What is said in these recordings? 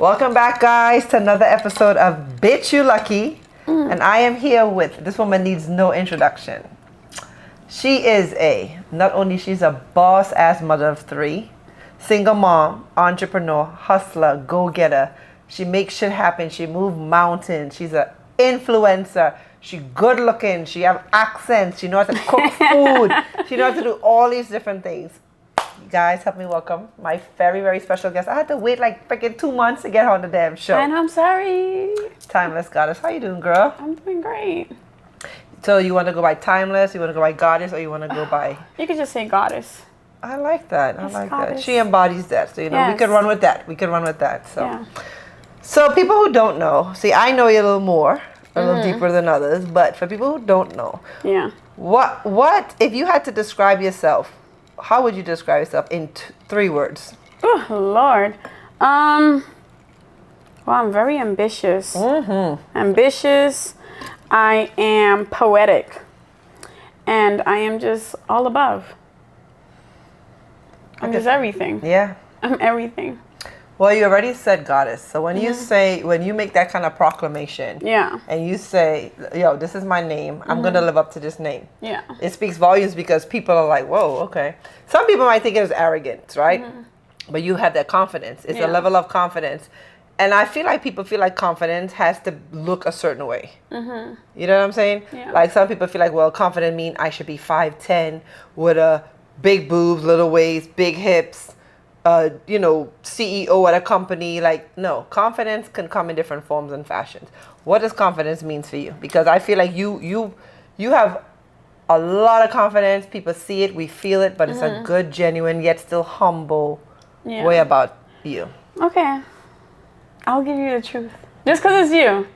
Welcome back, guys, to another episode of Bitch You Lucky. And I am here with, this woman needs no introduction. She is not only she's a boss-ass mother of three, single mom, entrepreneur, hustler, go-getter. She makes shit happen. She moves mountains. She's an influencer. She good looking. She have accents. She knows how to cook food. She knows how to do all these different things. Guys, help me welcome my very, very special guest. I had to wait like freaking 2 months to get her on the damn show. And I'm sorry. Timeless Goddess. How you doing, girl? I'm doing great. So you want to go by Timeless, you want to go by Goddess, or you want to go by... You could just say Goddess. I like that. I like Goddess. that. She embodies that. So, Yes. we could run with that. We could run with that. So, Yeah. So people who don't know, see, I know you a little more, a little deeper than others, but for people who don't know, Yeah. what if you had to describe yourself, how would you describe yourself in 3 words? Oh, Lord. Well, I'm very ambitious. Ambitious. I am poetic. And I am just all above. I'm just everything. Yeah. I'm everything. Well, you already said Goddess. So when you make that kind of proclamation, Yeah. and you say, yo, this is my name, I'm going to live up to this name. Yeah. It speaks volumes because people are like, whoa, okay. Some people might think it was arrogance, right? But you have that confidence. It's a level of confidence. And I feel like people feel like confidence has to look a certain way. You know what I'm saying? Yeah. Like some people feel like, well, confident mean I should be 5'10", with a big boobs, little waist, big hips, CEO at a company. Like, no, confidence can come in different forms and fashions. What does confidence mean for you? Because I feel like you have a lot of confidence. People see it, we feel it, but it's a good, genuine, yet still humble way about you. Okay. I'll give you the truth. Just because it's you.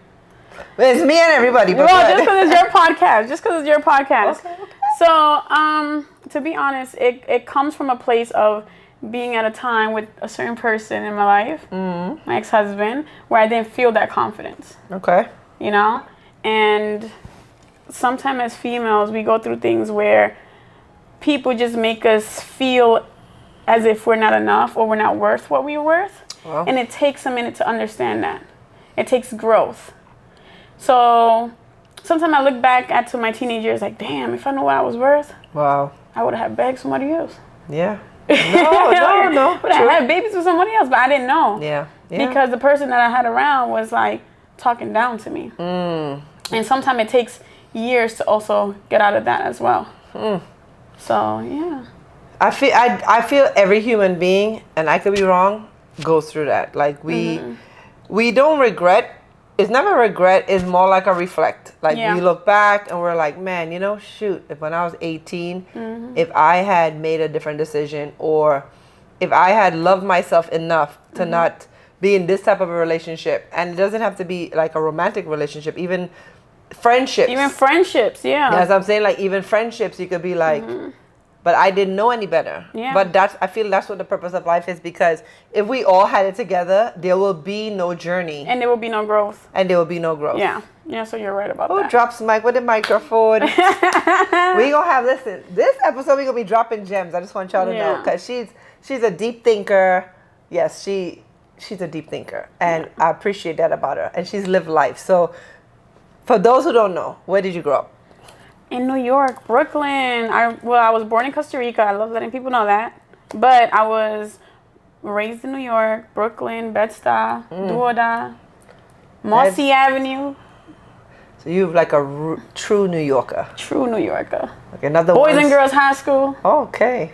Well, it's me and everybody. But Well, just because it's your podcast. Just because it's your podcast. Okay. So, to be honest, it comes from a place of being at a time with a certain person in my life, my ex-husband, where I didn't feel that confidence. Okay. You know? And sometimes as females, we go through things where people just make us feel as if we're not enough or we're not worth what we're worth. Wow. And it takes a minute to understand that. It takes growth. So sometimes I look back at my teenage years like, damn, if I knew what I was worth, Wow. I would have begged somebody else. Yeah. No. But I had babies with somebody else, but I didn't know. Yeah. Because the person that I had around was like talking down to me. And sometimes it takes years to also get out of that as well. So, yeah. I feel every human being, and I could be wrong, goes through that. Like we don't regret. It's never regret. It's more like a reflect. Like we look back and we're like, man, shoot, if when I was 18, if I had made a different decision, or if I had loved myself enough to not be in this type of a relationship, and it doesn't have to be like a romantic relationship, even friendships. Yeah. As I'm saying, like even friendships, you could be like, but I didn't know any better. Yeah. But I feel that's what the purpose of life is, because if we all had it together, there will be no journey. And there will be no growth. Yeah. Yeah, so you're right about Who that. drops mic with the microphone? We gonna have, listen, this episode we gonna be dropping gems. I just want y'all to know, because she's a deep thinker. Yes, she's a deep thinker, and I appreciate that about her. And she's lived life. So for those who don't know, where did you grow up? In New York, Brooklyn. I was born in Costa Rica. I love letting people know that. But I was raised in New York, Brooklyn, Bed-Stuy, Duoda, Mossy Avenue. So you're like a true New Yorker. True New Yorker. Okay, not the Boys ones, and Girls High School. Okay.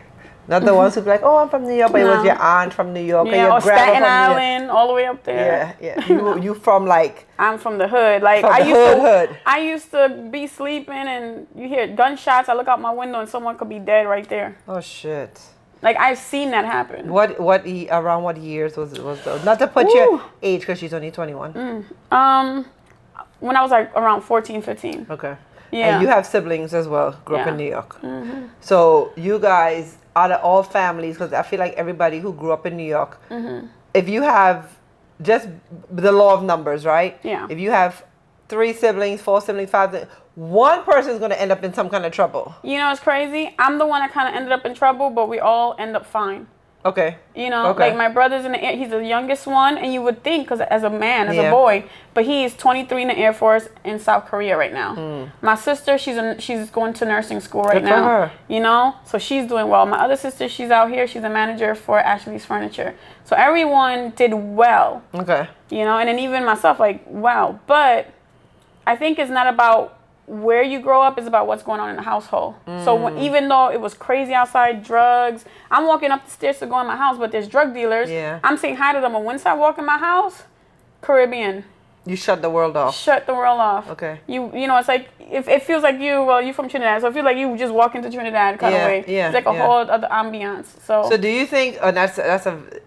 Not the ones who be like, oh, I'm from New York, but it was your aunt from New York. Yeah, or or Staten Island, all the way up there. Yeah. You from like... I'm from the hood. Like From the hood. I used to be sleeping and you hear gunshots. I look out my window and someone could be dead right there. Oh, shit. Like I've seen that happen. Around what years was those? Not to put your age, because she's only 21. When I was like around 14, 15. Okay. Yeah. And you have siblings as well, grew up in New York. So you guys, out of all families, because I feel like everybody who grew up in New York, if you have just the law of numbers, right? Yeah. If you have 3 siblings, 4 siblings, 5 siblings, one person is going to end up in some kind of trouble. You know, it's crazy. I'm the one that kind of ended up in trouble, but we all end up fine. Okay. You know, Okay. like my brother's he's the youngest one, and you would think, because as a man, as Yeah. a boy, but he's 23 in the Air Force in South Korea right now. My sister, she's going to nursing school right Good for now. her. You know, so she's doing well. My other sister, she's out here. She's a manager for Ashley's Furniture. So everyone did well. Okay. You know, and then even myself, like, wow. But I think it's not about where you grow up, it's about what's going on in the household. So even though it was crazy outside, drugs, I'm walking up the stairs to go in my house, but there's drug dealers. Yeah. I'm saying hi to them. But once I walk in my house, Caribbean. You shut the world off. Shut the world off. Okay. You know, it's like, if it feels like you're from Trinidad, so it feels like you just walk into Trinidad kind of way. Yeah. It's like a whole other ambiance. So do you think,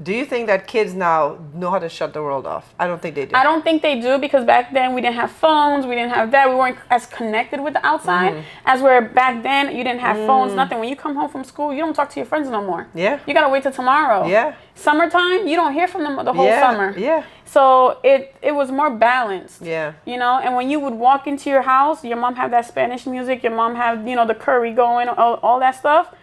do you think that kids now know how to shut the world off? I don't think they do. I don't think they do, because back then we didn't have phones, we didn't have that, we weren't as connected with the outside as where back then you didn't have phones, nothing. When you come home from school, you don't talk to your friends no more. Yeah. You gotta wait till tomorrow. Yeah. Summertime, you don't hear from them the whole summer. Yeah. So it was more balanced. Yeah. You know, and when you would walk into your house, your mom had that Spanish music, your mom had, you know, the curry going, all that stuff.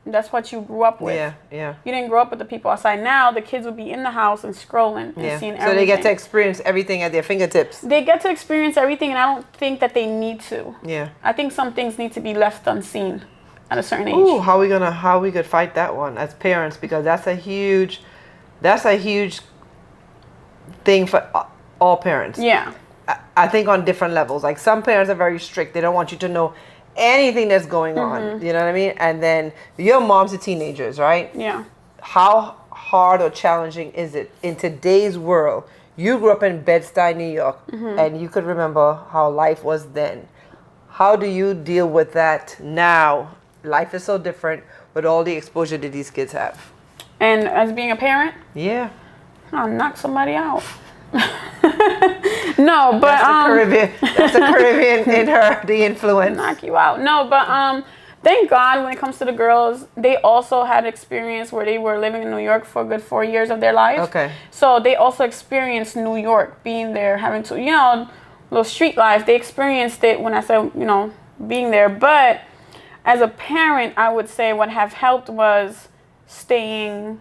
That's what you grew up with. Yeah, yeah. You didn't grow up with the people outside. Now the kids would be in the house and scrolling and seeing everything. So they get to experience everything at their fingertips. They get to experience everything, and I don't think that they need to. Yeah. I think some things need to be left unseen at a certain age. Ooh, how we could fight that one as parents, because that's a huge thing for all parents. Yeah. I think on different levels. Like some parents are very strict. They don't want you to know anything that's going on. You know what I mean? And then your mom's are teenagers, right? Yeah. How hard or challenging is it in today's world? You grew up in Bed-Stuy, New York, and you could remember how life was then. How do you deal with that now? Life is so different with all the exposure that these kids have. And as being a parent, Yeah. I'll knock somebody out. No, but That's the Caribbean in her, the influence. knock you out. No, but thank God when it comes to the girls, they also had experience where they were living in New York for a good 4 years of their life. Okay. So they also experienced New York, being there, having to, you know, little street life. They experienced it when I said, you know, being there. But as a parent, I would say what have helped was staying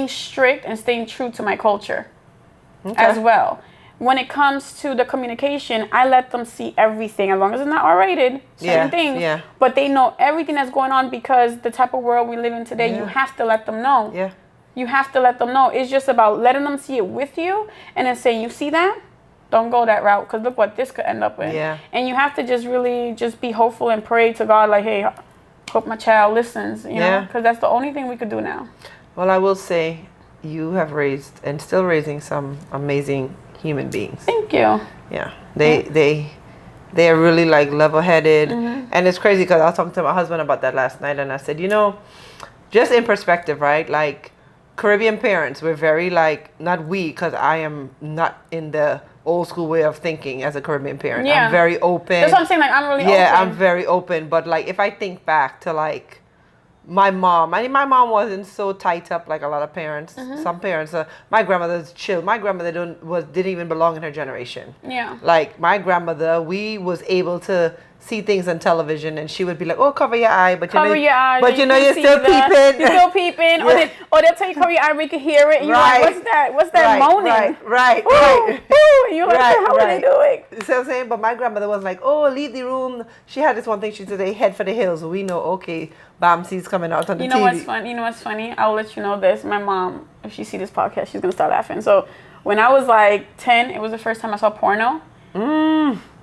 strict and staying true to my culture as well. When it comes to the communication, I let them see everything, as long as it's not R-rated, certain things. Yeah. But they know everything that's going on, because the type of world we live in today, you have to let them know. Yeah. You have to let them know. It's just about letting them see it with you, and then say, you see that? Don't go that route, because look what this could end up with. Yeah. And you have to just really just be hopeful and pray to God, like, hey, hope my child listens, you know, because that's the only thing we could do now. Well, I will say you have raised and still raising some amazing human beings. Thank you. Yeah. They are really like level-headed. And it's crazy because I was talking to my husband about that last night, and I said, you know, just in perspective, right? Like Caribbean parents, we're very like, not we, because I am not in the old school way of thinking as a Caribbean parent. Yeah. I'm very open. That's what I'm saying, like, I'm really open. Yeah, I'm very open. But like, if I think back to like my mom, I mean, my mom wasn't so tight up like a lot of parents. Some parents, my grandmother's chill. My grandmother didn't even belong in her generation. Yeah. Like my grandmother, we was able to see things on television, and she would be like, "Oh, cover your eye," but cover your eye, but you know, you're still peeping. You're still peeping, or they'll tell you cover your eye, we can hear it. And you're like, "What's that? What's that moaning?" Right. Ooh, you're like, "How are they doing?" You see what I'm saying? But my grandmother was like, "Oh, leave the room." She had this one thing. She said, "They head for the hills." We know, okay, Bamsi's coming out on the TV. You know what's funny? I'll let you know this. My mom, if she see this podcast, she's gonna start laughing. So when I was like 10, it was the first time I saw porno.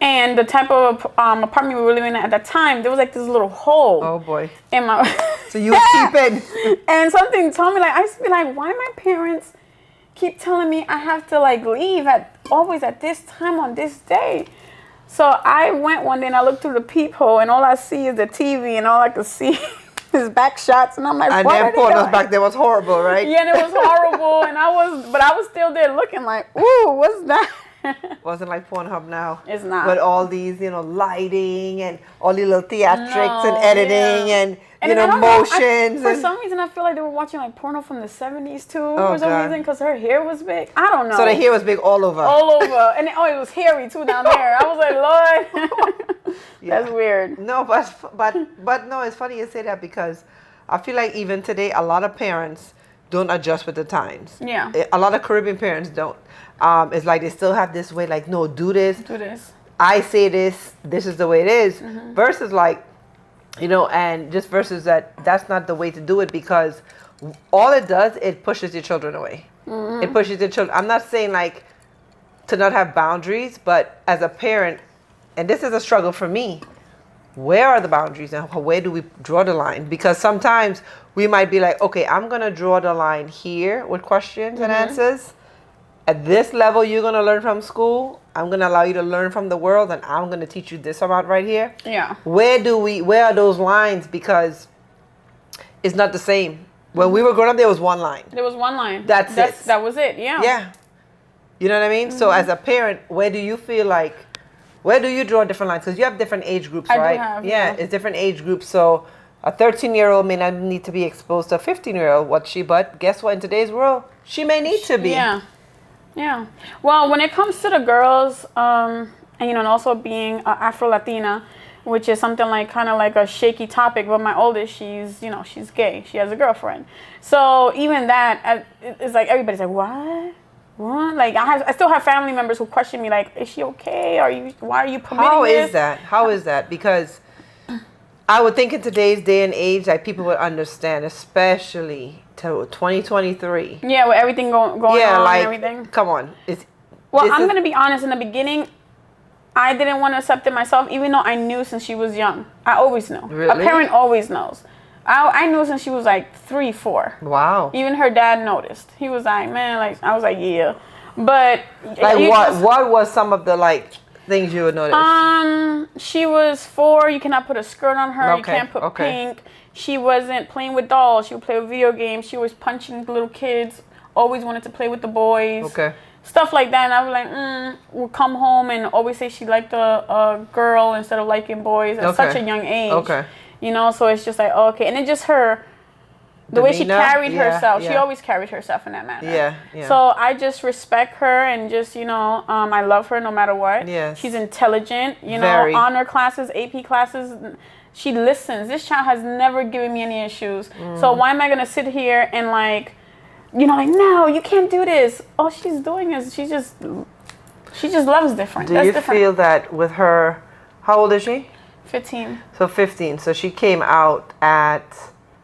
And the type of apartment we were living in at that time, there was like this little hole. Oh boy. In my So you keep it. And something told me, like, I used to be like, why my parents keep telling me I have to like leave always at this time on this day? So I went one day and I looked through the peephole, and all I see is the TV, and all I could see is back shots, and I'm like, and what then are they pornos doing? back there was horrible, right? Yeah, and it was horrible, and I was still there looking like, ooh, what's that? Wasn't like Pornhub now. It's not. With all these, you know, lighting and all these little theatrics and editing and you know, motions. For some reason, I feel like they were watching like porno from the 70s too. Oh, for some God. reason, because her hair was big. I don't know. So the hair was big all over. All over. And it was hairy too down there. I was like, Lord, that's weird. No, but no, it's funny you say that, because I feel like even today, a lot of parents don't adjust with the times. Yeah. A lot of Caribbean parents don't. It's like they still have this way, like, no, do this. Do this. I say this. This is the way it is. Versus like, you know, and just versus that's not the way to do it, because all it does, it pushes your children away. It pushes your children. I'm not saying like to not have boundaries, but as a parent, and this is a struggle for me, where are the boundaries and where do we draw the line? Because sometimes we might be like, okay, I'm going to draw the line here with questions and answers. At this level, you're going to learn from school. I'm going to allow you to learn from the world, and I'm going to teach you this amount right here. Yeah. Where are those lines? Because it's not the same. When we were growing up, there was one line. There was one line. That's it. That was it. Yeah. Yeah. You know what I mean? So as a parent, where do you feel like, where do you draw different lines? Because you have different age groups, right? I do have, yeah. It's different age groups. So a 13-year-old may not need to be exposed to a 15-year-old. But guess what? In today's world, she may need to be. Yeah. Yeah. Well, when it comes to the girls, and you know, and also being Afro-Latina, which is something like kind of like a shaky topic, but my oldest, she's gay. She has a girlfriend. So even that, it's like everybody's like, what? Like I still have family members who question me, like, is she okay? Why are you permitting this? How is that? Because I would think in today's day and age that people would understand, especially to 2023. Yeah, with everything going on like, and everything. Come on. I'm going to be honest. In the beginning, I didn't want to accept it myself, even though I knew since she was young. I always knew. Really? A parent always knows. I knew since she was like 3, 4. Wow. Even her dad noticed. He was like, man, like, I was like, yeah. But like what was some of the like things you would notice? She was 4. You cannot put a skirt on her. Okay. You can't put pink. She wasn't playing with dolls. She would play with video games. She was punching little kids. Always wanted to play with the boys. Okay. Stuff like that. And I was like, would come home and always say she liked a girl instead of liking boys at such a young age. Okay. You know, so it's just like, okay. And then just the way she carried herself. She always carried herself in that manner. Yeah. So I just respect her and just, you know, I love her no matter what. Yes. She's intelligent, you know, honor classes, AP classes. She listens. This child has never given me any issues. So why am I going to sit here and like, you know, like, no, you can't do this. All she's doing is she just loves different. Do you feel that with her, how old is she? 15. So 15. So she came out at...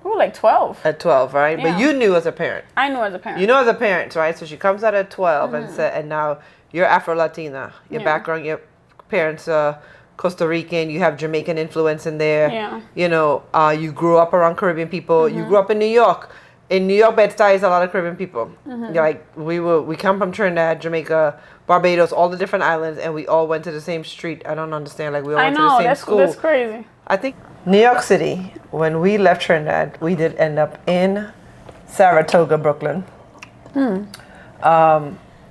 Ooh, like 12. At 12, right? Yeah. But you knew as a parent. I knew as a parent. You know as a parent, right? So she comes out at 12 and now you're Afro-Latina. Your background, your parents are Costa Rican. You have Jamaican influence in there. Yeah. You know, you grew up around Caribbean people. You grew up in New York. In New York, Bed-Stuy is a lot of Caribbean people. Like we come from Trinidad, Jamaica, Barbados, all the different islands, and we all went to the same street. I don't understand. Like we all went to the same school. That's crazy. I think New York City, when we left Trinidad, we did end up in Saratoga, Brooklyn.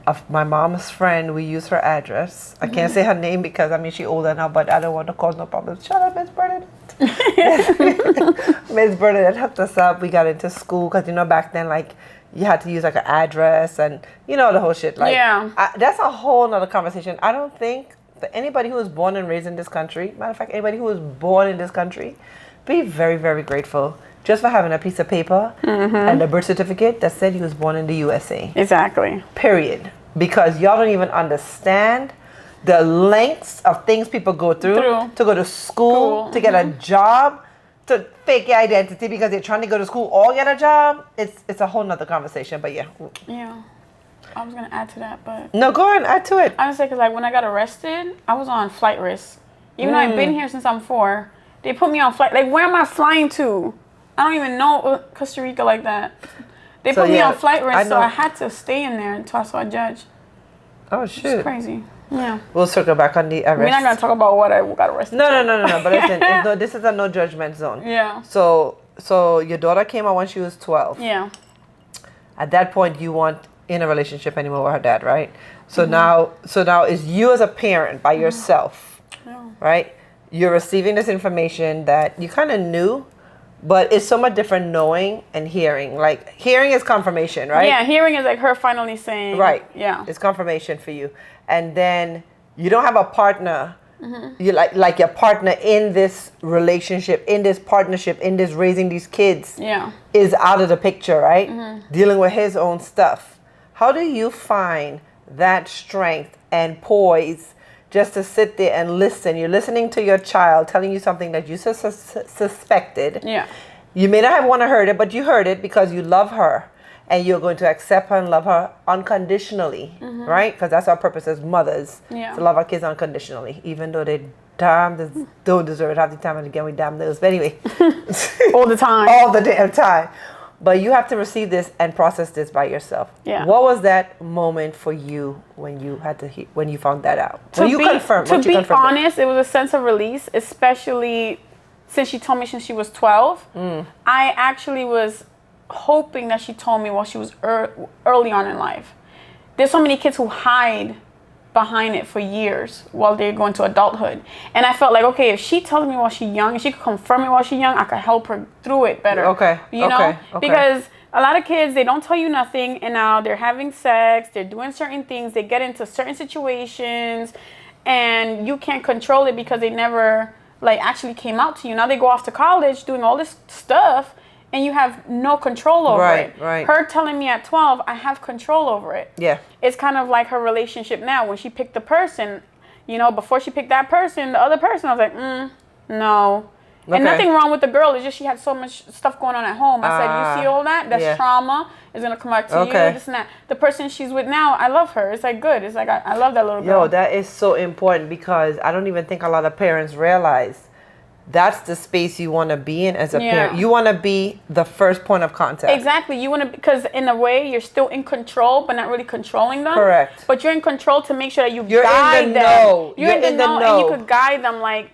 Of my mom's friend, we used her address. I can't say her name because, I mean, she's older now, but I don't want to cause no problems. Shut up, Miss Bernadette. Miss Bernadette hooked us up. We got into school because, you know, back then, like, you had to use, like, an address and, you know, the whole shit. Like, that's a whole nother conversation. I don't think that anybody who was born and raised in this country, matter of fact, anybody who was born in this country, be very, very grateful just for having a piece of paper and a birth certificate that said he was born in the USA. Exactly. Period. Because y'all don't even understand the lengths of things people go through to go to school, to get a job, to fake your identity because they're trying to go to school or get a job. It's a whole nother conversation, but yeah. Yeah. I was going to add to that, but... No, go ahead, add to it. I would say, because like when I got arrested, I was on flight risk. Even though I've been here since I'm 4, they put me on flight. Like, where am I flying to? I don't even know Costa Rica like that. They put me on flight risk, so I had to stay in there until I saw a judge. Oh, shit. It's crazy. Yeah. We'll circle back on the arrest. We're not going to talk about what I got arrested. No. But listen, this is a no judgment zone. Yeah. So your daughter came out when she was 12. Yeah. At that point, you weren't in a relationship anymore with her dad, right? So now it's you as a parent by yourself, right? You're receiving this information that you kind of knew, but it's so much different knowing and hearing. Like, hearing is confirmation, right? Yeah, hearing is like her finally saying. Right. Yeah. It's confirmation for you. And then you don't have a partner You like your partner in this relationship, in this partnership, in this raising these kids, is out of the picture, right? Dealing with his own stuff. How do you find that strength and poise just to sit there and listen? You're listening to your child telling you something that you suspected. Yeah. You may not have want to heard it, but you heard it because you love her. And you're going to accept her and love her unconditionally, right? Because that's our purpose as mothers, to love our kids unconditionally, even though they don't deserve it half the time, and again, we damn those. But anyway. All the time. All the damn time. But you have to receive this and process this by yourself. Yeah. What was that moment for you when you had to when you found that out? To be honest, it was a sense of release, especially since she told me since she was 12. I actually was hoping that she told me while she was early on in life. There's so many kids who hide behind it for years while they're going to adulthood. And I felt like, okay, if she tells me while she's young, and she could confirm me while she's young, I could help her through it better. You know? Because a lot of kids, they don't tell you nothing, and now they're having sex, they're doing certain things, they get into certain situations, and you can't control it because they never like actually came out to you. Now they go off to college doing all this stuff, and you have no control over it. Right. Her telling me at 12, I have control over it. Yeah. It's kind of like her relationship now. When she picked the person, you know, before she picked that person, the other person, I was like, no. Okay. And nothing wrong with the girl. It's just she had so much stuff going on at home. I said, you see all that? That's trauma. It's going to come back to you, this and that. The person she's with now, I love her. It's like good. It's like, I love that little girl. Yo, that is so important because I don't even think a lot of parents realize that's the space you want to be in as a parent. You want to be the first point of contact. Exactly. You want to, because in a way, you're still in control, but not really controlling them. Correct. But you're in control to make sure that you're guide them. You're in the know, and you could guide them like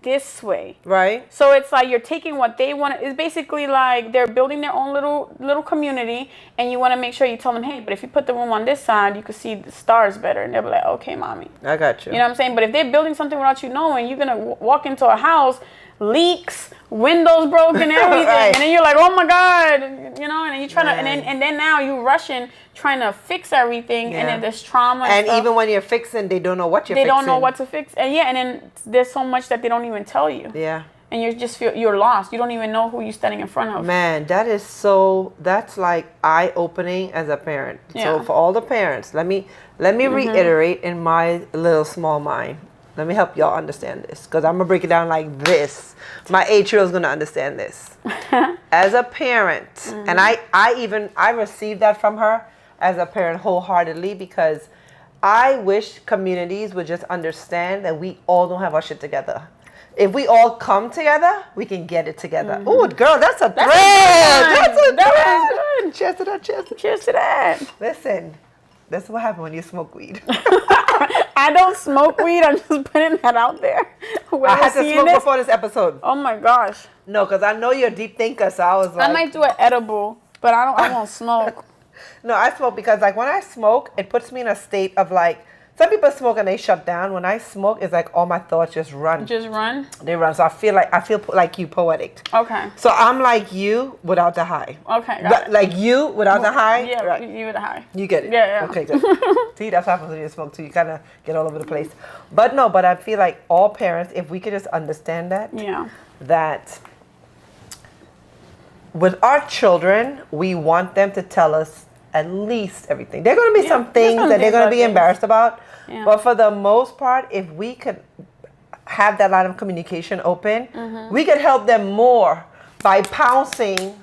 this way. Right. So it's like you're taking what they want. It's basically like they're building their own little community, and you want to make sure you tell them, hey, but if you put the room on this side, you can see the stars better. And they'll be like, okay, mommy. I got you. You know what I'm saying? But if they're building something without you knowing, you're going to walk into a house, leaks, windows broken, everything, and then you're like, oh my God, you know, and then you're trying to, and then now you rushing trying to fix everything, and then there's trauma. And stuff. Even when you're fixing, they don't know what you're fixing. They don't know what to fix, and and then there's so much that they don't even tell you. Yeah. And you just feel you're lost. You don't even know who you're standing in front of. Man, that's like eye-opening as a parent. Yeah. So for all the parents, let me reiterate in my little small mind. Let me help y'all understand this, because I'm going to break it down like this. My 8-year-old's going to understand this. As a parent, and I received that from her as a parent wholeheartedly, because I wish communities would just understand that we all don't have our shit together. If we all come together, we can get it together. Oh, girl, that's a thread. That's a thread. Cheers to that. Cheers to that. Listen, that's what happens when you smoke weed. I don't smoke weed. I'm just putting that out there. I had to smoke before this episode. Oh my gosh. No, because I know you're a deep thinker, so I was like, I might do an edible, but I won't smoke. No, I smoke because like when I smoke, it puts me in a state of like, some people smoke and they shut down. When I smoke, it's like all my thoughts just run. Just run? They run. So I feel like you poetic. Okay. So I'm like you without the high. Okay. Got it. Like you without the high? Yeah, right. You with the high. You get it? Yeah. Okay, good. See, that's what happens when you smoke too. You kind of get all over the place. But I feel like all parents, if we could just understand that. Yeah. That with our children, we want them to tell us at least everything. There are going to be some things that they're going to be embarrassed about. Yeah. But for the most part, if we could have that line of communication open, we could help them more by pouncing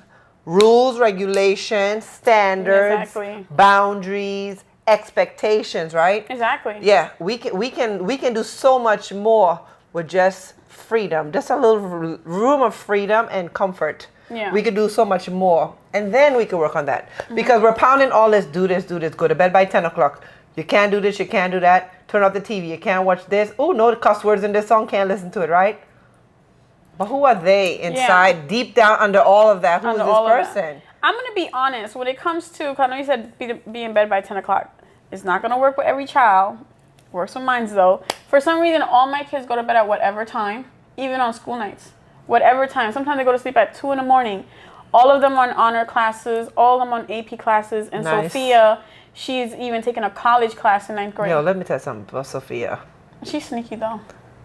rules, regulations, standards, boundaries, expectations, right? Exactly. Yeah, we can do so much more with just freedom, just a little room of freedom and comfort. Yeah. We could do so much more. And then we could work on that. Because we're pounding all this, do this, go to bed by 10 o'clock. You can't do this, you can't do that. Turn off the TV, you can't watch this. Oh, no, the cuss words in this song, can't listen to it, right? But who are they inside, deep down under all of that? Who is this person? I'm going to be honest. When it comes to, I know you said be in bed by 10 o'clock. It's not going to work with every child. Works with mine, though. For some reason, all my kids go to bed at whatever time, even on school nights. Whatever time. Sometimes they go to sleep at 2 in the morning. All of them are on honor classes. All of them on AP classes. And Sophia, she's even taking a college class in 9th grade. Yo, let me tell you something about Sophia. She's sneaky, though.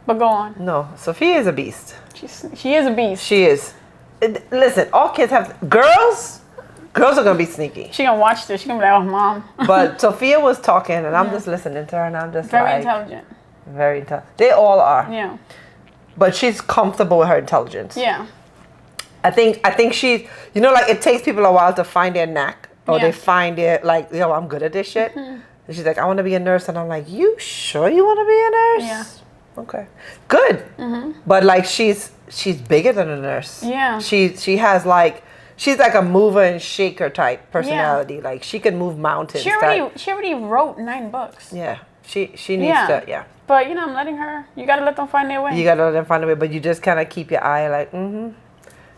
But go on. No, Sophia is a beast. She is a beast. She is. Listen, all kids have girls. Girls are gonna be sneaky. She gonna watch this. She gonna be like, "Oh, mom." But Sophia was talking, and I'm just listening to her, and I'm just very intelligent. Very intelligent. They all are. Yeah. But she's comfortable with her intelligence. Yeah. I think she, you know, like it takes people a while to find their knack, or they find it like, yo, I'm good at this shit. And she's like, I want to be a nurse, and I'm like, you sure you want to be a nurse? Yeah. Okay. Good. But like she's bigger than a nurse. Yeah. She has like. She's like a mover and shaker type personality. Like she can move mountains. She already wrote 9 books. Yeah. She needs to, yeah. But you know, I'm letting her. You gotta let them find their way. You gotta let them find a way, but you just kind of keep your eye like,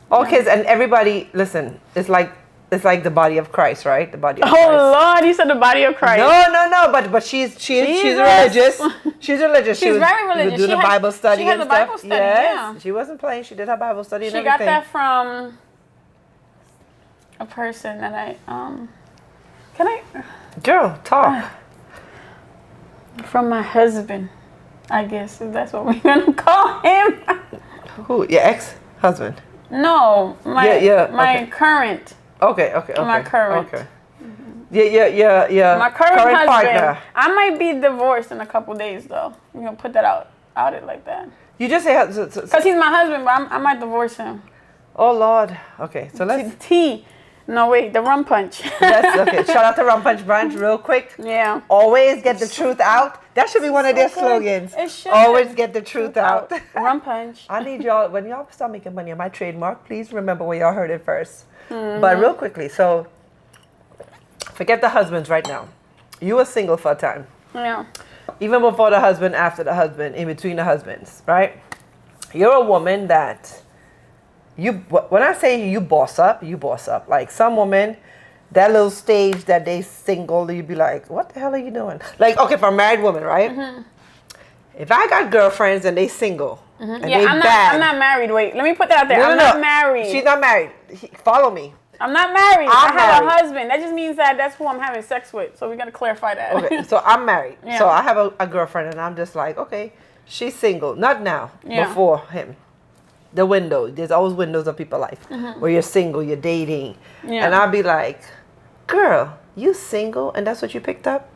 All kids and everybody. Listen, it's like the body of Christ, right? The body of Christ. Oh Lord, you said the body of Christ. No. But she's religious. She's religious. She's very religious. She was doing a Bible study. She has a Bible study. Yes. Yeah. She wasn't playing. She did her Bible study. And she everything. got that from a person that I Can I? Girl, talk. From my husband, I guess, if that's what we're gonna call him. Who? Your ex-husband? No, my current. Okay. My current. Okay. Yeah. My current husband. Partner. I might be divorced in a couple days, though. We're gonna put that out it like that. You just say because he's my husband, but I might divorce him. Oh Lord. Okay, so let's. No wait, the rum punch. Okay. Shout out to Rum Punch Branch real quick. Yeah. Always get the truth out. That should be one of their slogans. It should. Always get the truth out. Rum punch. I need y'all, when y'all start making money on my trademark, please remember where y'all heard it first. But real quickly, so forget the husbands right now. You were single for a time. Yeah. Even before the husband, after the husband, in between the husbands, right? You're a woman that when I say you boss up, you boss up. Like some women, that little stage that they single, you'd be like, what the hell are you doing? Like, okay, for a married woman, right? If I got girlfriends and they single, and they bad. I'm not married. Wait, let me put that out there. I'm not married. She's not married. Follow me. I'm not married. I have a husband. That just means that that's who I'm having sex with. So we got to clarify that. Okay, so I'm married. Yeah. So I have a girlfriend, and I'm just like, okay, she's single. Not now, before him. The window. There's always windows of people's life where you're single, you're dating. Yeah. And I'll be like, girl, you single and that's what you picked up?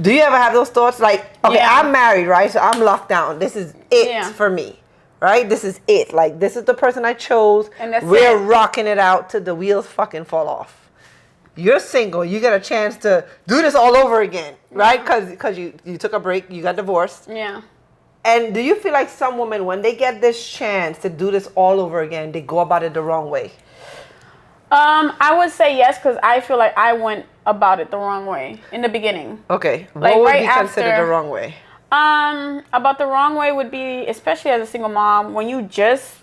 Do you ever have those thoughts? Like, okay, I'm married, right? So I'm locked down. This is it for me, right? This is it. Like, this is the person I chose. And we're rocking it out till the wheels fucking fall off. You're single. You get a chance to do this all over again, right? Because you took a break. You got divorced. Yeah. And do you feel like some women, when they get this chance to do this all over again, they go about it the wrong way? I would say yes, because I feel like I went about it the wrong way in the beginning. Okay. Like what would be considered the wrong way? About the wrong way would be, especially as a single mom, when you just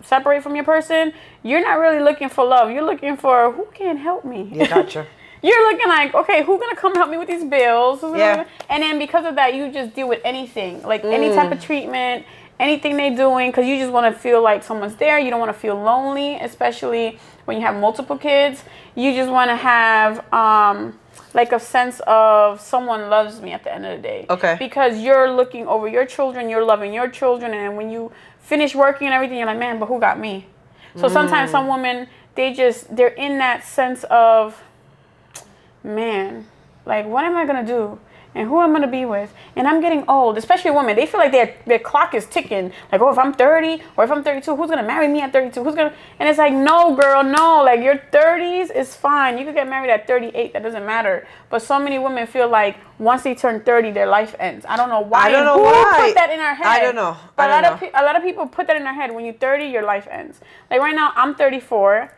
separate from your person, you're not really looking for love. You're looking for, who can help me? Yeah, gotcha. You're looking like, okay, who's going to come help me with these bills? And then because of that, you just deal with anything. Like any type of treatment, anything they're doing, because you just want to feel like someone's there. You don't want to feel lonely, especially when you have multiple kids. You just want to have like a sense of someone loves me at the end of the day. Okay. Because you're looking over your children, you're loving your children, and then when you finish working and everything, you're like, man, but who got me? So sometimes some women, they're in that sense of, man, like, what am I going to do? And who am I going to be with? And I'm getting old, especially women. They feel like their clock is ticking. Like, oh, if I'm 30 or if I'm 32, who's going to marry me at 32? And it's like, no, girl, no. Like, your 30s is fine. You could get married at 38. That doesn't matter. But so many women feel like once they turn 30, their life ends. I don't know why. I don't know why. Who put that in our head? I don't know. But a lot of people put that in their head. When you're 30, your life ends. Like, right now, I'm 34.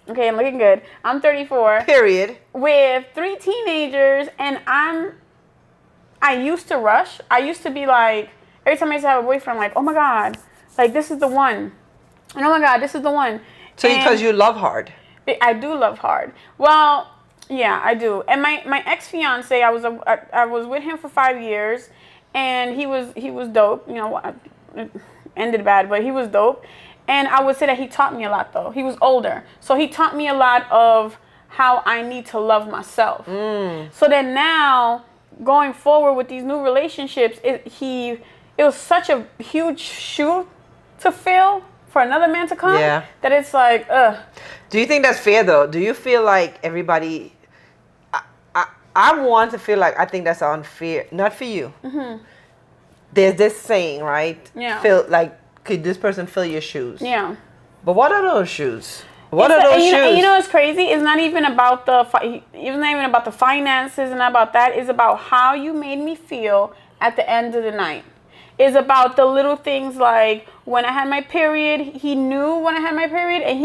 Okay, I'm looking good. I'm 34. Period. With 3 teenagers, and I used to rush. I used to be like, every time I used to have a boyfriend, I'm like, oh my God, like, this is the one. And oh my God, this is the one. So because you love hard. I do love hard. Well, yeah, I do. And my ex-fiance, I was with him for 5 years, and he was dope. You know, it ended bad, but he was dope. And I would say that he taught me a lot, though. He was older. So he taught me a lot of how I need to love myself. So then now, going forward with these new relationships, it was such a huge shoe to fill for another man to come. Yeah. That it's like, ugh. Do you think that's fair though? Do you feel like everybody? I want to feel like I think that's unfair. Not for you. There's this saying, right? Yeah. Could this person fill your shoes? Yeah. But what are those shoes? What are those shoes? And you know what's crazy? It's not even about the finances. It's not about that. It's about how you made me feel at the end of the night. It's about the little things like when I had my period. He knew when I had my period, and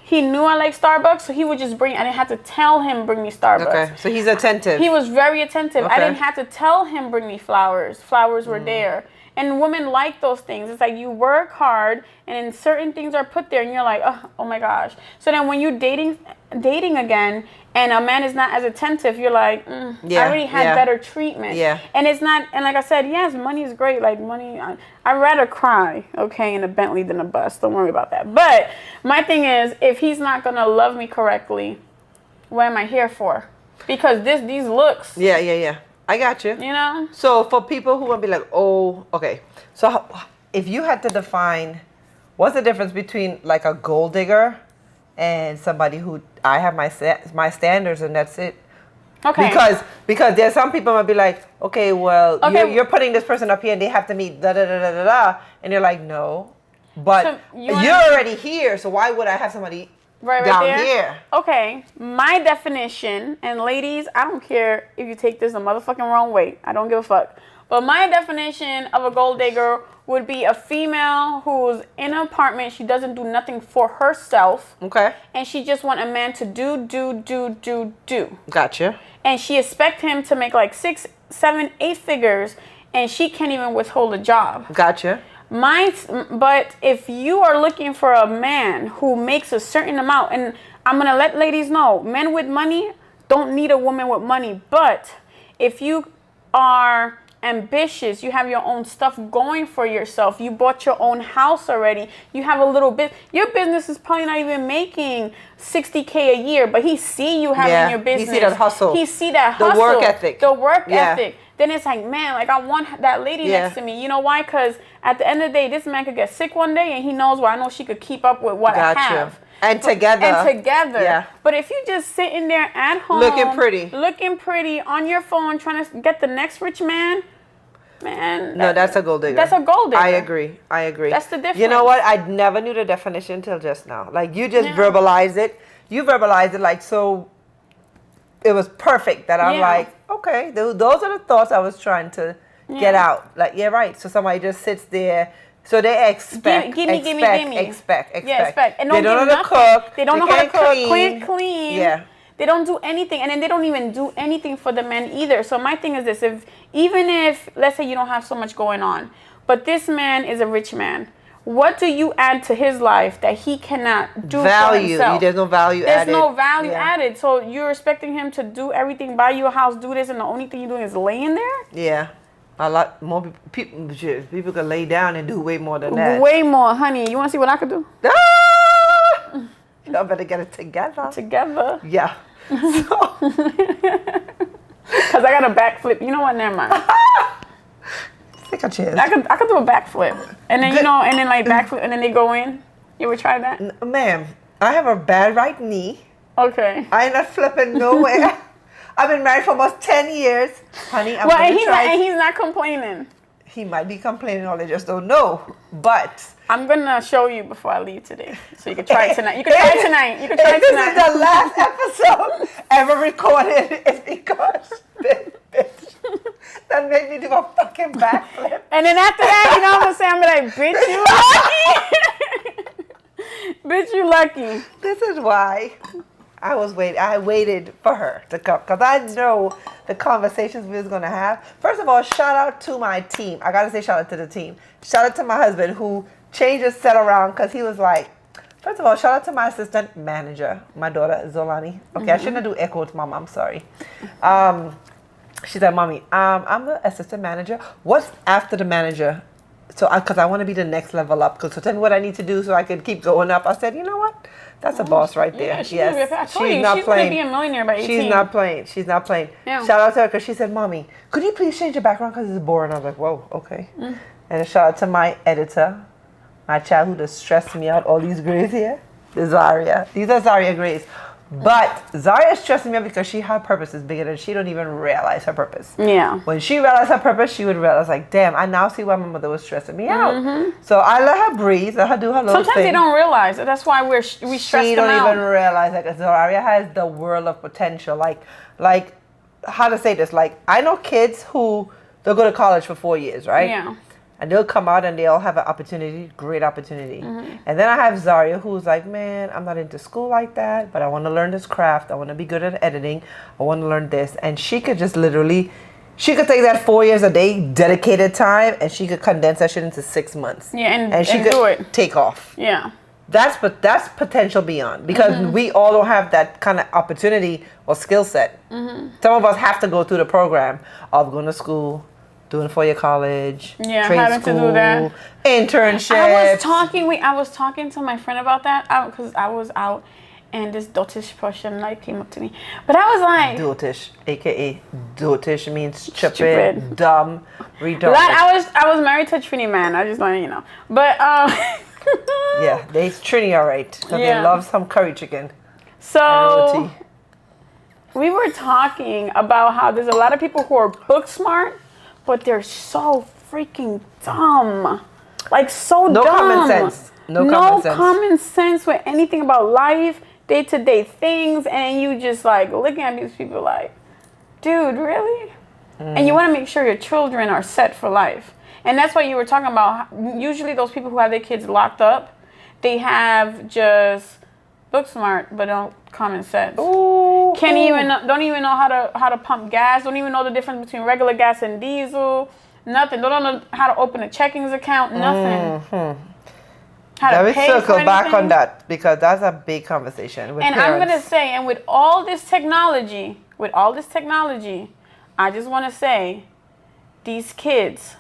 he knew I like Starbucks, so he would just bring. I didn't have to tell him bring me Starbucks. Okay, so he's attentive. He was very attentive. Okay. I didn't have to tell him bring me flowers. Flowers were there. And women like those things. It's like you work hard, and then certain things are put there, and you're like, oh my gosh. So then when you're dating again, and a man is not as attentive, you're like, I already had better treatment. Yeah. And it's not. And like I said, yes, money is great. Like money, I'd rather cry, okay, in a Bentley than a bus. Don't worry about that. But my thing is, if he's not gonna love me correctly, what am I here for? Because these looks. Yeah. I got you. You know? So for people who want to be like, oh, okay. So if you had to define, what's the difference between like a gold digger and somebody who I have my standards and that's it? Okay. Because there's some people might be like, okay, well, you're putting this person up here and they have to meet da da da da da da, and you're like, no, but So you're already here, so why would I have somebody right down there? here? Okay, my definition, and ladies, I don't care if you take this a motherfucking wrong way. I don't give a fuck. But my definition of a gold digger would be a female who's in an apartment. She doesn't do nothing for herself. Okay. And she just want a man to do. Gotcha. And she expect him to make like 6, 7, 8 figures, and she can't even withhold a job. Gotcha. But if you are looking for a man who makes a certain amount, and I'm going to let ladies know, men with money don't need a woman with money. But if you are ambitious, you have your own stuff going for yourself, you bought your own house already, you have a little bit, your business is probably not even making $60K a year, but he see you having your business. He see that hustle. He see that hustle. The work ethic. The work ethic. Then it's like, man, like I want that lady next to me. You know why? Because at the end of the day, this man could get sick one day, and he knows, well, I know she could keep up with what I have. Together. Yeah. But if you just sitting there at home, looking pretty on your phone, trying to get the next rich man, no, that's a gold digger. That's a gold digger. I agree. That's the difference. You know what? I never knew the definition till just now. Like you just verbalized it. You verbalized it like so. It was perfect. That I'm like, okay, those are the thoughts I was trying to get out. Like, yeah, right. So somebody just sits there. So they expect. Give me. Expect. Yeah, expect. And they don't know how to cook. They don't know how to cook. Clean. Yeah. They don't do anything, and then they don't even do anything for the men either. So my thing is this: even if let's say you don't have so much going on, but this man is a rich man, what do you add to his life that he cannot do for himself? There's no value added. There's no value added. So you're expecting him to do everything, buy you a house, do this, and the only thing you're doing is laying there? Yeah. A lot more people can lay down and do way more than that. Way more, honey. You want to see what I could do? Y'all better get it together. Yeah. Because I got a backflip. You know what? Never mind. Take a chance. I could do a backflip. And then, and then like backflip, and then they go in. You ever try that? Ma'am, I have a bad right knee. Okay. I ain't not flipping nowhere. I've been married for almost 10 years. Honey, I'm going to try. And he's not complaining. He might be complaining, or they just don't know. But I'm going to show you before I leave today. So you can try it tonight. You can try it tonight. This is the last episode ever recorded. It's because this bitch that made me do a fucking backflip. And then after that, you know what I'm going to say? I'm like, bitch, you lucky. Bitch, you lucky. This is why I waited for her to come, because I know the conversations we was going to have. First of all, shout out to my team. I got to say shout out to the team. Shout out to my husband who changed his set around, because he was like, first of all, shout out to my assistant manager, my daughter, Zolani. Okay, I shouldn't do echo to mama. I'm sorry. She said, Mommy, I'm the assistant manager. What's after the manager? So because I want to be the next level up. So tell me what I need to do so I can keep going up. I said, you know what? That's a boss right there. Yeah, she's yes. she's going to be a millionaire by 18. She's not playing. She's not playing. Yeah. Shout out to her because she said, Mommy, could you please change the background because it's boring? I was like, whoa, okay. And a shout out to my editor, my child who just stressed me out. All these grays here. The Zaria. These are Zaria grays. But Zaria is stressing me out because her purpose is bigger than she don't even realize her purpose. Yeah. When she realized her purpose, she would realize like, damn, I now see why my mother was stressing me out. So I let her breathe, let her do her little thing. Sometimes they don't realize it. That's why we stress them out. She don't even realize like Zaria has the world of potential. Like how to say this? Like I know kids who they'll go to college for 4 years, right? Yeah. And they'll come out and they'll have an opportunity, great opportunity. And then I have Zaria who's like, man, I'm not into school like that, but I want to learn this craft. I want to be good at editing. I want to learn this. And she could just literally, she could take that 4 years a day, dedicated time, and she could condense that shit into 6 months. Yeah, and she and could do it. take off. Yeah. That's potential beyond because we all don't have that kind of opportunity or skill set. Some of us have to go through the program of going to school, doing 4-year college, trade having school, to do that. internship. I was talking to my friend about that because I was out and this dotish Persian light came up to me. But I was like... Dotish, a.k.a. dotish means stupid, dumb, retarded. I was married to a Trini man. I just want you know. But... yeah, they's Trini all right. Because they love some curry chicken. So... We were talking about how there's a lot of people who are book smart, but they're so freaking dumb. Like, so dumb. No common sense. No common sense with anything about life, day-to-day things, and you just, like, looking at these people like, dude, really? And you want to make sure your children are set for life. And that's what you were talking about. Usually those people who have their kids locked up, they have just book smart, but don't common sense. Don't even know how to pump gas. Don't even know the difference between regular gas and diesel. Nothing. Don't know how to open a checking account. Nothing. Let me circle back on that because that's a big conversation with parents. I'm gonna say, and with all this technology, I just want to say, these kids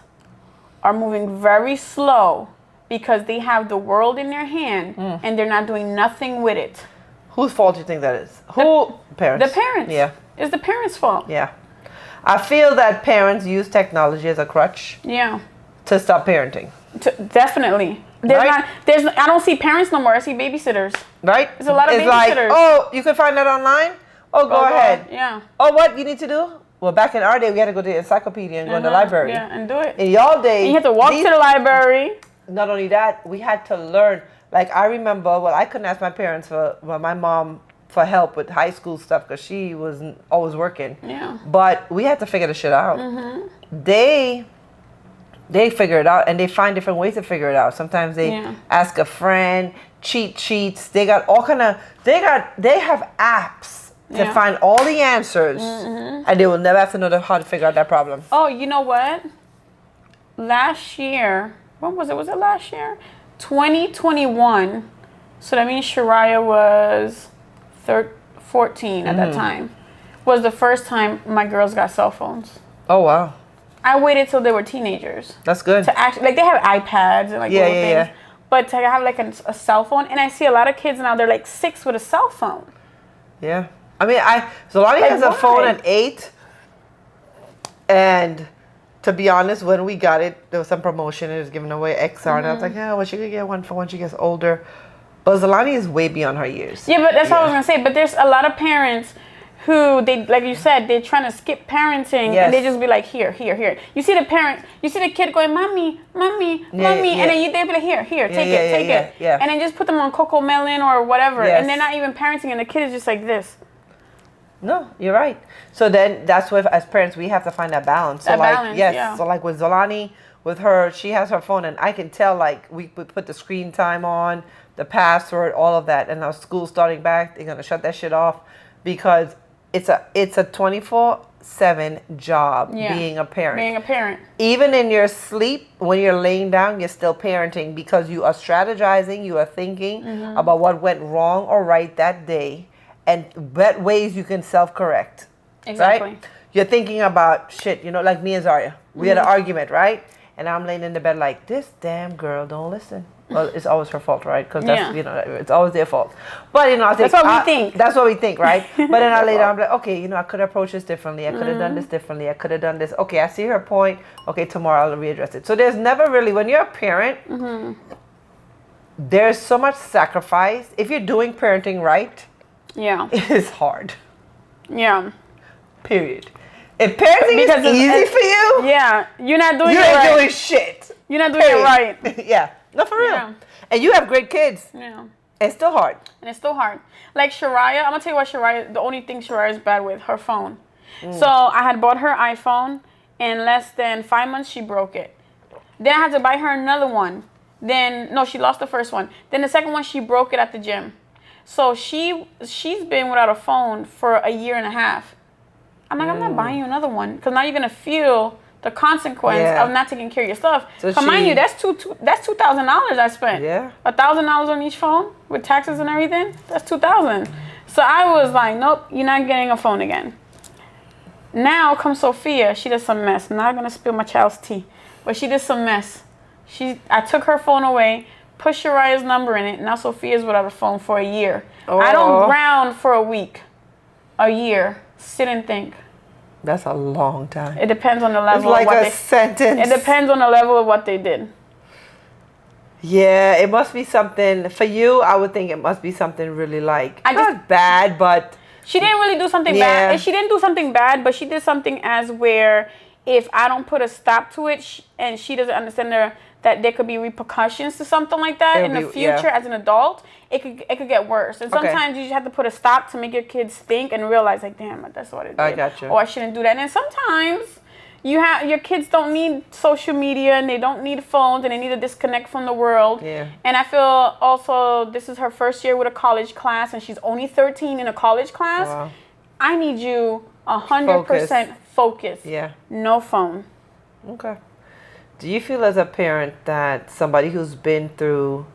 are moving very slow because they have the world in their hand and they're not doing nothing with it. Whose fault do you think that is? Parents. The parents. Yeah. It's the parents' fault. Yeah. I feel that parents use technology as a crutch. Yeah. To stop parenting. Definitely. I don't see parents no more. I see babysitters. Right? There's a lot of babysitters. Like, oh, you can find that online? Oh, go ahead. Yeah. Oh, what you need to do? Well, back in our day, we had to go to the encyclopedia and go in the library. Yeah, and do it. In y'all day, and you had to walk to the library. Not only that, we had to learn. Like, I remember, I couldn't ask my parents my mom for help with high school stuff because she was always working. Yeah. But we had to figure the shit out. They figure it out and they find different ways to figure it out. Sometimes they ask a friend, cheat sheets. They got all kind of, they have apps to find all the answers and they will never have to know how to figure out that problem. Oh, you know what? Last year, when was it? Was it last year? 2021. So that means Shariah was 14 at that time. Was the first time my girls got cell phones. Oh, wow. I waited till they were teenagers. That's good. To actually, like, they have iPads and like little things. Yeah. But to have like a cell phone, and I see a lot of kids now, they're like 6 with a cell phone. Yeah. I mean, Zolani has a phone at 8. And to be honest, when we got it, there was some promotion. It was giving away XR. And I was like, yeah, well, she could get one for when she gets older. But Zolani is way beyond her years. Yeah, but that's what I was going to say. But there's a lot of parents who, they, like you said, they're trying to skip parenting. And they just be like, here. You see the parent, you see the kid going, mommy. And then they be like, here, take it. Yeah. And then just put them on Coco Melon or whatever. And they're not even parenting. And the kid is just like this. No, you're right. So then that's where, as parents, we have to find that balance. So So like with Zolani, with her, she has her phone, and I can tell, like, we put the screen time on, the password, all of that. And now school's starting back, they're gonna shut that shit off because it's a 24/7 job being a parent. Even in your sleep, when you're laying down, you're still parenting because you are strategizing, you are thinking about what went wrong or right that day. And what ways you can self-correct. Exactly. Right? You're thinking about shit, like me and Zaria. We had an argument, right? and I'm laying in the bed like, this damn girl don't listen. Well, it's always her fault, right? Because that's, it's always their fault. But, I think... That's what we think. That's what we think, right? But then I lay down, I'm like, okay, I could approach this differently. I could have done this differently. I could have done this. Okay, I see her point. Okay, tomorrow I'll readdress it. So there's never really, when you're a parent, there's so much sacrifice. If you're doing parenting right, it is hard. Yeah. Period. If parenting is easy for you, you're not doing it right. You ain't doing shit. You're not doing it right. Yeah. No, for real. Yeah. And you have great kids. Yeah. It's still hard. And it's still hard. Like Shariah, I'm going to tell you what the only thing Shariah is bad with, her phone. So I had bought her iPhone. In less than 5 months, she broke it. Then I had to buy her another one. No, she lost the first one. Then the second one, she broke it at the gym. So she's been without a phone for a year and a half. I'm like, I'm not buying you another one. Because now you're going to feel the consequence of not taking care of your stuff. So mind you, that's $2,000 I spent. Yeah. $1,000 on each phone with taxes and everything. That's $2,000. So I was like, nope, you're not getting a phone again. Now comes Sophia. She does some mess. I'm not gonna spill my child's tea, but she did some mess. I took her phone away, put Shariah's number in it. Now Sophia's without a phone for a year. I don't ground for a week, a year. Sit and think. That's a long time. It depends on the level. It's like a sentence. It depends on the level of what they did. Yeah, it must be something for you. I would think it must be something really not bad, but she didn't really do something bad. She didn't do something bad, but she did something as where if I don't put a stop to it, and she doesn't understand that there could be repercussions to something like that in the future as an adult, it could get worse. And sometimes you just have to put a stop to make your kids think and realize, like, damn, that's what it did. I got you. Or I shouldn't do that. And sometimes your kids don't need social media, and they don't need phones, and they need to disconnect from the world. Yeah. And I feel also this is her first year with a college class, and she's only 13 in a college class. Wow. I need you 100% focus. Yeah. No phone. Okay. Do you feel as a parent that somebody who's been through,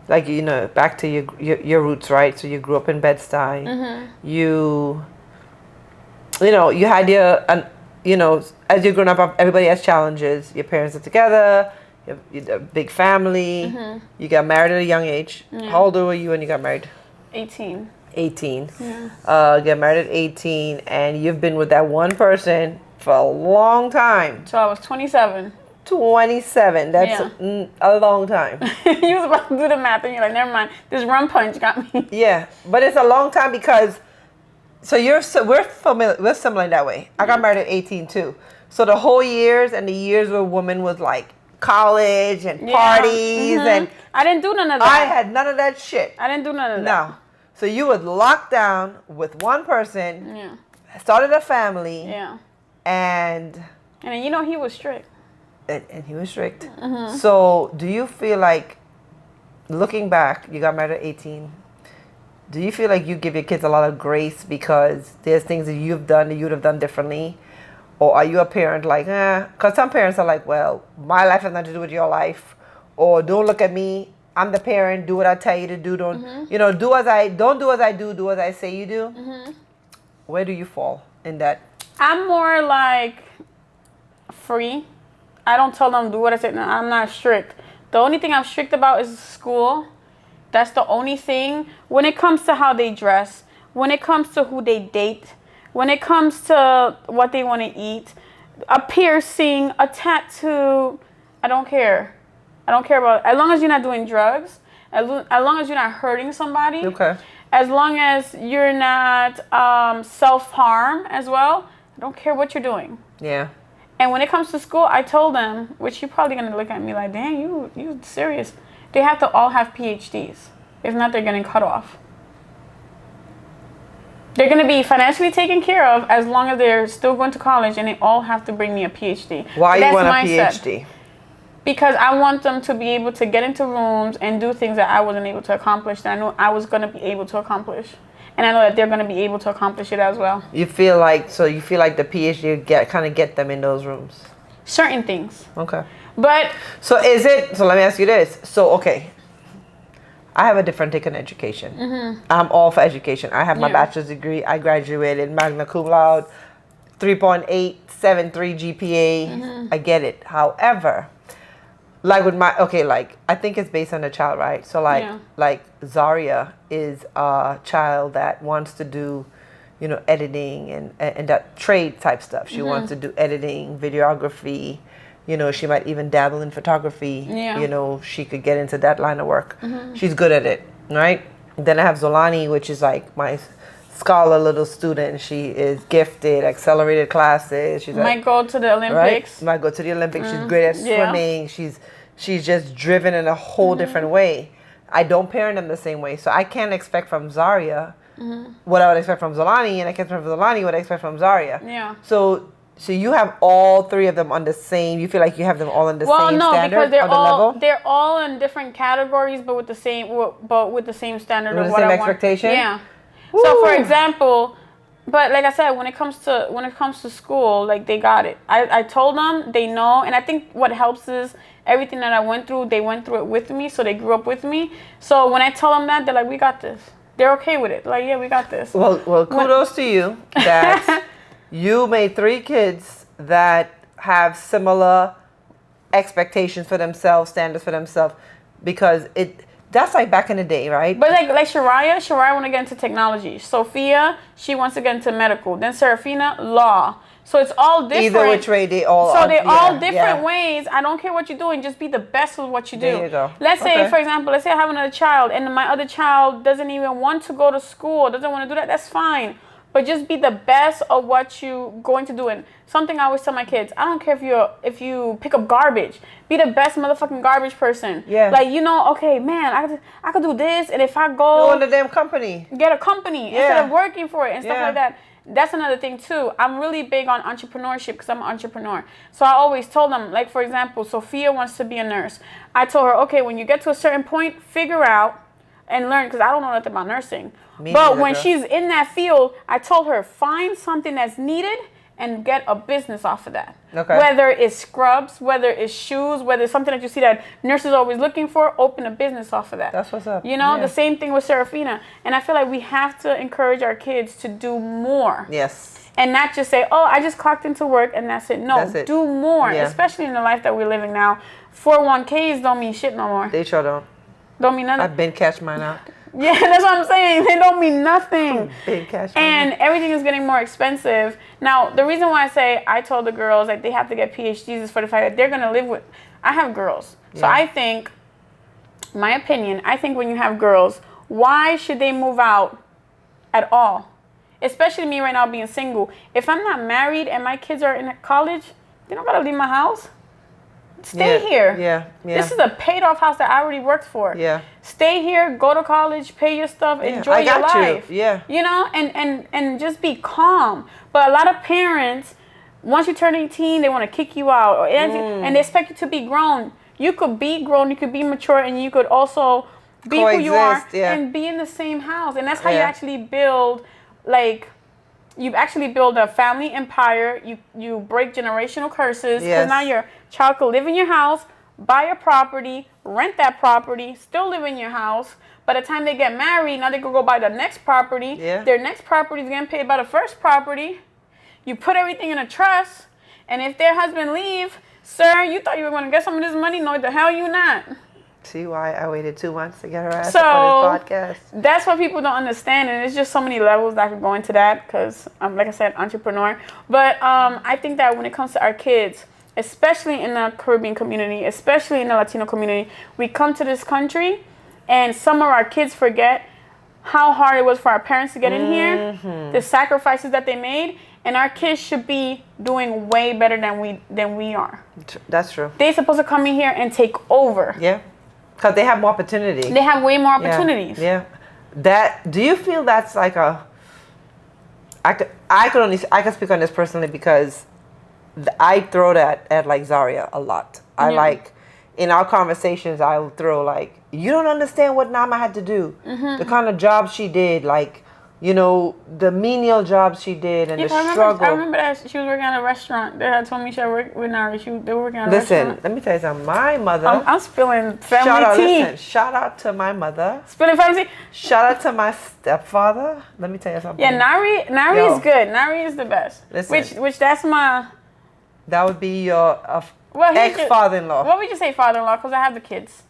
like, back to your roots, right? So you grew up in Bed-Stuy. You had as you're growing up, everybody has challenges. Your parents are together. You have a big family. You got married at a young age. Yeah. How old were you when you got married? 18. 18. Yeah. Get married at 18, and you've been with that one person for a long time. So I was 27. 27. That's a long time. You was about to do the math, and you're like, never mind. This rum punch got me. Yeah, but it's a long time because. So we're similar in that way. I got married at 18 too. So the whole years and the years where women was like college and parties and I didn't do none of that. I had none of that shit. I didn't do none of that. No. So you was locked down with one person. Yeah. Started a family. Yeah. And then he was strict. And he was strict. So do you feel like, looking back, you got married at 18? Do you feel like you give your kids a lot of grace because there's things that you've done that you'd have done differently? Or are you a parent like, because some parents are like, well, my life has nothing to do with your life. Or don't look at me. I'm the parent. Do what I tell you to do. Don't do as I do as I say you do. Where do you fall in that? I'm more like free. I don't tell them do what I say. No, I'm not strict. The only thing I'm strict about is school. That's the only thing. When it comes to how they dress, when it comes to who they date, when it comes to what they want to eat, a piercing, a tattoo, I don't care. I don't care about it. As long as you're not doing drugs, as long as you're not hurting somebody, as long as you're not self-harm as well, I don't care what you're doing. Yeah. And when it comes to school, I told them, which you're probably going to look at me like, damn, you serious. They have to all have PhDs. If not, they're getting cut off. They're going to be financially taken care of as long as they're still going to college, and they all have to bring me a PhD. Why you want a PhD? Because I want them to be able to get into rooms and do things that I wasn't able to accomplish, that I know I was going to be able to accomplish. And I know that they're going to be able to accomplish it as well. You feel like the PhD kind of get them in those rooms? Certain things. Okay. But so let me ask you this. So, okay, I have a different take on education. I'm all for education. I have my bachelor's degree. I graduated magna cum laude, 3.873 GPA. I get it. However, like with my like I think it's based on the child, right? So like Zaria is a child that wants to do, you know, editing and that trade type stuff. She wants to do editing, videography. You know, she might even dabble in photography. Yeah. You know, she could get into that line of work. She's good at it, right? Then I have Zolani, which is like my scholar little student. She is gifted, accelerated classes. She's might go to the Olympics. Right? Might go to the Olympics. She's great at swimming. She's just driven in a whole different way. I don't parent them the same way, so I can't expect from Zaria what I would expect from Zolani, and I can't expect from Zolani what I expect from Zaria. Yeah. So you have all three of them on the same. You feel like you have them all in the same standard, because level? they're all in different categories, but with the same standard with of the what same I expectation. Want. Yeah. Woo. So for example, but like I said, when it comes to school, like they got it. I told them, they know, and I think what helps is everything that I went through, they went through it with me, so they grew up with me. So when I tell them that, they're like, we got this. They're okay with it. Like, yeah, we got this. Well, kudos to you that you made 3 kids that have similar expectations for themselves, standards for themselves, because that's like back in the day, right? But like Shariah want to get into technology. Sophia, she wants to get into medical. Then Serafina, law. So it's all different. Either which way they all. So they're all different ways. I don't care what you're doing. Just be the best of what you do. There you go. Let's say, for example, let's say I have another child and my other child doesn't even want to go to school, doesn't want to do that. That's fine. But just be the best of what you're going to do. And something I always tell my kids, I don't care if you pick up garbage. Be the best motherfucking garbage person. Yeah. Like, you know, okay, man, I could do this. And if I go... You own the damn company. Get a company instead of working for it and stuff like that. That's another thing, too. I'm really big on entrepreneurship because I'm an entrepreneur. So I always told them, like, for example, Sophia wants to be a nurse. I told her, okay, when you get to a certain point, figure out and learn, because I don't know nothing about nursing. But when she's in that field, I told her, find something that's needed and get a business off of that. Okay. Whether it's scrubs, whether it's shoes, whether it's something that you see that nurses are always looking for, open a business off of that. That's what's up. You know, the same thing with Serafina. And I feel like we have to encourage our kids to do more. Yes. And not just say, oh, I just clocked into work and that's it. No, That's it. do more, especially in the life that we're living now. 401ks don't mean shit no more. They sure don't. Don't mean nothing. I've been cash mine out. Yeah, that's what I'm saying. They don't mean nothing. Big cash and money. everything is getting more expensive. Now, the reason why I say I told the girls like they have to get PhDs is for the fact that they're going to live with... I have girls. So I think, my opinion, I think when you have girls, why should they move out at all? Especially me right now being single. If I'm not married and my kids are in college, they don't got to leave my house. Stay here. Yeah. This is a paid off house that I already worked for. Yeah. Stay here, go to college, pay your stuff, enjoy your life. Yeah. You know, and just be calm. But a lot of parents, once you turn 18, they want to kick you out and they expect you to be grown. You could be grown, you could be mature, and you could also be who you are and be in the same house. And that's how you actually build, like, you actually build a family empire. You break generational curses. Because now your child could live in your house, buy a property, rent that property, still live in your house. By the time they get married, now they could go buy the next property. Their next property is getting paid by the first property. You put everything in a trust. And if their husband leave, sir, you thought you were going to get some of this money? No, the hell you not. See why I waited 2 months to get her ass on this podcast. That's what people don't understand, and it's just so many levels that could go into that because, like I said, entrepreneur. But I think that when it comes to our kids, especially in the Caribbean community, especially in the Latino community, we come to this country, and some of our kids forget how hard it was for our parents to get in here, the sacrifices that they made, and our kids should be doing way better than we are. That's true. They're supposed to come in here and take over. Yeah. Because they have more opportunity. They have way more opportunities. Yeah. Do you feel that's like I can speak on this personally because I throw that at like Zaria a lot. I like, in our conversations, I'll throw like, you don't understand what Nama had to do. The kind of job she did, like, you know, the menial jobs she did and the struggle. I remember that she was working at a restaurant. They had told me she had worked with Nari. They were working at a restaurant. Listen, let me tell you something. My mother... I'm spilling family tea. Shout out to my mother. Spilling family tea. Shout out to my stepfather. Let me tell you something. Yeah, Nari is good. Nari is the best. Listen. Which that's my That would be your Well, ex-father-in-law. What would you say, father-in-law? Because I have the kids.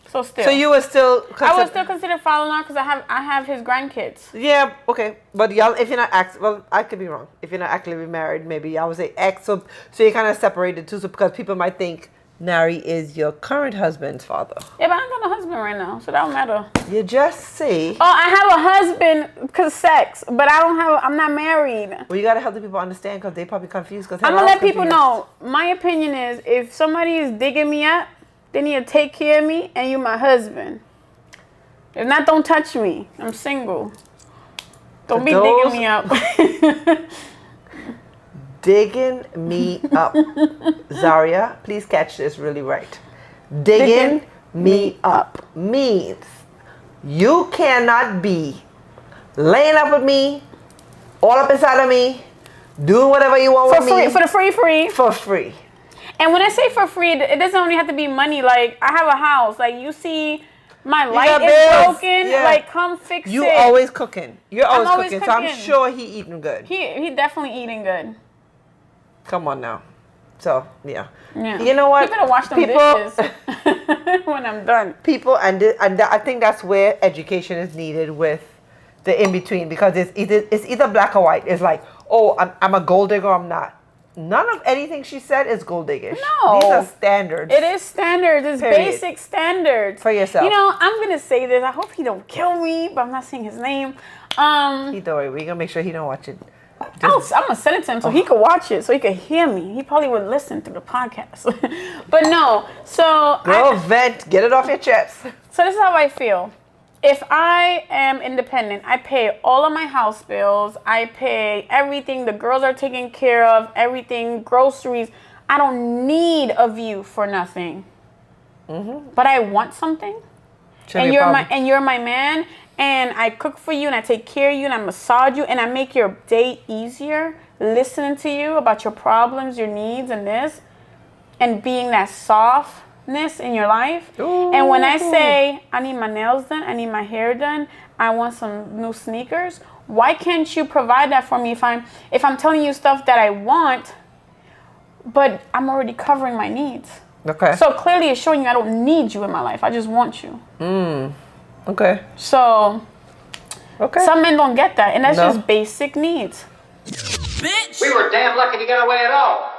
So still. So you were still. I would still consider father-in-law because I have his grandkids. Yeah. Okay. But y'all, if you're not well, I could be wrong. If you're not actively married, maybe I would say ex. So you kind of separated too, so because people might think Nary is your current husband's father. Yeah, but I ain't got no husband right now, so that don't matter. You just see. Oh, I have a husband because sex, but I'm not married. Well, you gotta help the people understand because they probably confused. Cause I'm gonna let people know. My opinion is, if somebody is digging me up, they need to take care of me, and you my husband. If not, don't touch me. I'm single. Don't be digging me up. Digging me up. Zaria, please catch this really right. Digging me up means you cannot be laying up with me, all up inside of me, doing whatever you want with me. For the free. For free. And when I say for free, it doesn't only have to be money. Like, I have a house. Like, you see my light is broken. Yeah. Like, come fix it. You always cooking. You're always cooking. So I'm cooking. sure he eating good. He definitely eating good. Come on now. So, yeah. You know what? You better wash them dishes when I'm done. People, and I think that's where education is needed with the in-between, because it's either black or white. It's like, oh, I'm a gold digger or I'm not. None of anything she said is gold diggish. No. These are standards. It is standards. It's basic standards. For yourself. You know, I'm going to say this. I hope he don't kill me, but I'm not saying his name. Either way, we're going to make sure he don't watch it. I'm going to send it to him so he could watch it, so he could hear me. He probably would listen to the podcast. But no, so... Girl, vent. Get it off your chest. So this is how I feel. If I am independent, I pay all of my house bills. I pay everything. The girls are taken care of. Everything. Groceries. I don't need a view for nothing. Mm-hmm. But I want something. And you're my man. And I cook for you. And I take care of you. And I massage you. And I make your day easier. Listening to you about your problems, your needs, and this. And being that softness in your life. Ooh. And when I say I need my nails done, I need my hair done, I want some new sneakers, why can't you provide that for me if I'm telling you stuff that I want, but I'm already covering my needs? Okay. So clearly it's showing you I don't need you in my life. I just want you. Okay. So some men don't get that, and that's just basic needs. Bitch! We were damn lucky to get away at all.